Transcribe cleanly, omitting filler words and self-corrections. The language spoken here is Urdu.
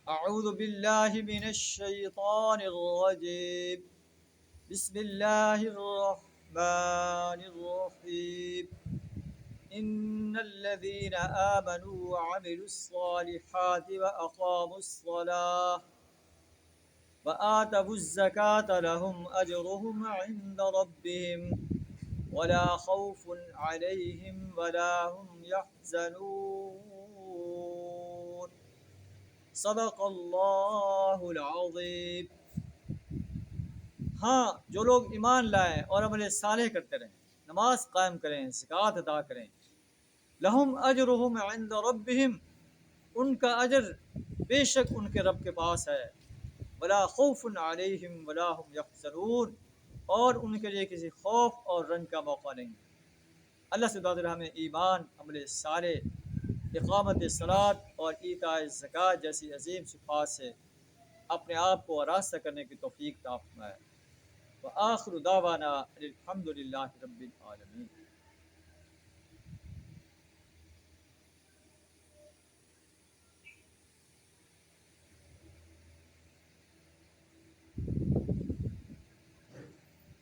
اعوذ باللہ من الشیطان الرجیم بسم اللہ الرحمن الرحیم ان الذين آمنوا وعملوا الصالحات واقاموا الصلاة وآتوا الزكاة لهم اجرهم عند ربهم ولا خوف عليهم ولا هم يحزنون صدق اللہ العظیم۔ ہاں، جو لوگ ایمان لائیں اور عمل صالح کرتے رہیں، نماز قائم کریں، زکوٰۃ ادا کریں، لہم اجرہم عند ربہم، ان کا اجر بے شک ان کے رب کے پاس ہے، ولا خوف علیہم ولا هم یحزنون، اور ان کے لیے کسی خوف اور رنج کا موقع نہیں۔ اللہ سے دعا ہمیں ایمان، عمل صالح، اقامت صلاۃ اور ایتاء زکوٰۃ جیسی عظیم صفات سے اپنے آپ کو آراستہ کرنے کی توفیق عطا فرمائے۔ وآخر دعوانا الحمد للہ رب العالمین۔